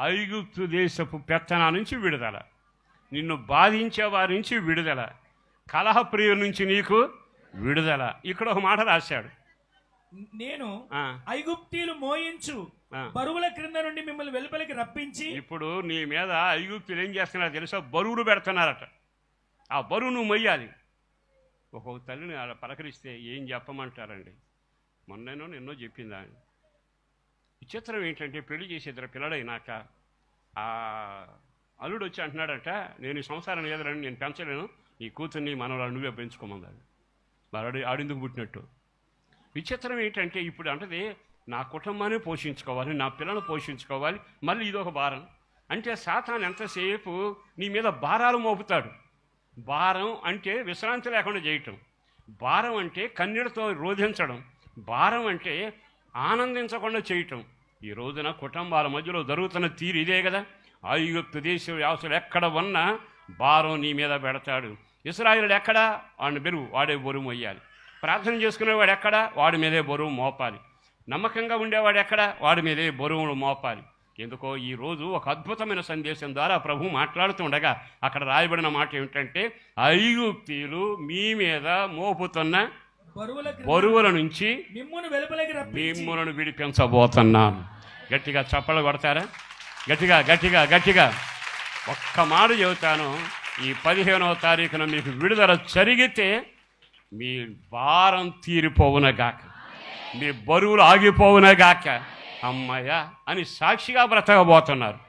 ఐగుప్తు దేశపు పెత్తనా నుంచి విడుదల, నిన్ను బాధించే వారి నుంచి విడుదల, కలహప్రియుల నుంచి నీకు విడుదల. ఇక్కడ ఒక మాట రాశాడు, నేను ఐగుప్తీయులు మోయించు బరువుల క్రింద నుండి మిమ్మల్ని వెలుపలికి రప్పించి. ఇప్పుడు నీ మీద ఐగుప్తులు ఏం చేస్తున్నారో తెలుసా? బరువులు పెడుతున్నారట. ఆ బరువు నువ్వు మొయ్యాలి. ఒక్కొక్క తల్లిని అలా పలకరిస్తే ఏం చెప్పమంటారండి? మొన్ననో నిన్నో చెప్పింది ఆయన. విచిత్రం ఏంటంటే, పెళ్లి చేసి 2 పిల్లలైనాక ఆ అల్లుడు వచ్చి అంటున్నాడట, నేను ఈ సంసారం ఎదురని నేను పెంచలేను, ఈ కూతుర్ని మనవరాలు నువ్వే పెంచుకోమన్నాడు. మరి ఆడిందుకు పుట్టినట్టు. విచిత్రం ఏంటంటే, ఇప్పుడు అంటది నా కుటుంబాన్ని పోషించుకోవాలి, నా పిల్లలను పోషించుకోవాలి, మళ్ళీ ఇదొక భారం. అంటే సాతాను ఎంతసేపు నీ మీద భారాలు మోపుతాడు. భారం అంటే విశ్రాంతి లేకుండా చేయటం, భారం అంటే కన్నీళ్లతో రోధించడం, భారం అంటే ఆనందించకుండా చేయటం. ఈ రోజున కుటుంబాల మధ్యలో జరుగుతున్న తీరు ఇదే కదా. ఐగుప్తు దేశ వ్యవస్థలు ఎక్కడ ఉన్నా భారం నీ మీద పెడతాడు. ఇశ్రాయేలు ఎక్కడా వాడిని బరువు వాడే బరువు మొయ్యాలి. ప్రార్థన చేసుకునేవాడు ఎక్కడ వాడి మీదే బరువు మోపాలి. నమ్మకంగా ఉండేవాడు ఎక్కడ వాడి మీదే బరువులు మోపాలి. ఎందుకో ఈరోజు ఒక అద్భుతమైన సందేశం ద్వారా ప్రభు మాట్లాడుతుండగా అక్కడ రాయబడిన మాట ఏమిటంటే, ఐగుప్తీయులు మీ మీద మోపుతున్న బరువుల నుంచి మిమ్ములను విడిపించబోతున్నాను. గట్టిగా చప్పలు కొడతారా? గట్టిగా గట్టిగా గట్టిగా ఒక్క మాట చెబుతాను, ఈ 15వ తారీఖున మీకు విడుదల జరిగితే మీ భారం తీరిపోవునగాక, మీ బరువులు ఆగిపోవునగాక. అమ్మయ్య అని సాక్షిగా బ్రతకబోతున్నారు.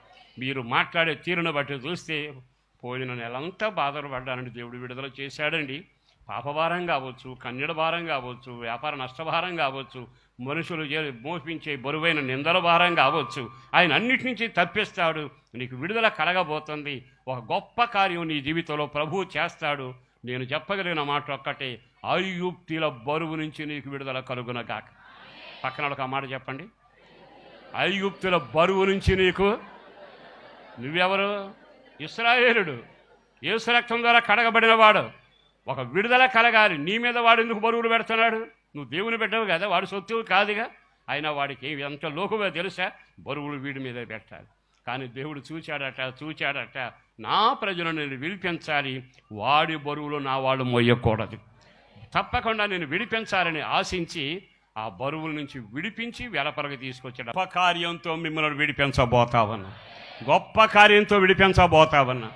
మీరు మాట్లాడే తీరును బట్టి చూస్తే పోయిన నెలంతా బాధలు పడ్డానండి, దేవుడు విడుదల చేశాడండి. పాపభారం కావచ్చు, కన్నీడ భారం కావచ్చు, వ్యాపార నష్టభారం కావచ్చు, మనుషులు మోపించే బరువైన నిందల భారం కావచ్చు, ఆయన అన్నిటి నుంచి తప్పిస్తాడు. నీకు విడుదల కలగబోతుంది. ఒక గొప్ప కార్యం నీ జీవితంలో ప్రభువు చేస్తాడు. నేను చెప్పగలిగిన మాట ఒక్కటే, ఐగుప్తీయుల బరువు నుంచి నీకు విడుదల కలుగునగాక. పక్కన ఒక మాట చెప్పండి, ఐగుప్తుల బరువు నుంచి నీకు. నువ్వెవరు? ఇశ్రాయేలుడు, యేసు రక్తం ద్వారా కడగబడిన వాడు. ఒక విడుదల కలగాలి. నీ మీద వాడు ఎందుకు బరువులు పెడుతున్నాడు? నువ్వు దేవుని పెట్టవు కదా, వాడు సొత్తువు కాదుగా. అయినా వాడికి ఎంత లోకుగా తెలుసా? బరువులు వీడి మీద పెట్టాలి. కానీ దేవుడు చూచాడట, నా ప్రజలను నేను విడిపించాలి, వాడి బరువులు నా వాళ్ళు మోయకూడదు. తప్పకుండా నేను విడిపించాలని ఆశించి ఆ బరువుల నుంచి విడిపించి వెలపరకు తీసుకొచ్చాడు. గొప్ప కార్యంతో మిమ్మల్ని విడిపించబోతావన్నా, గొప్ప కార్యంతో విడిపించబోతావన్నా.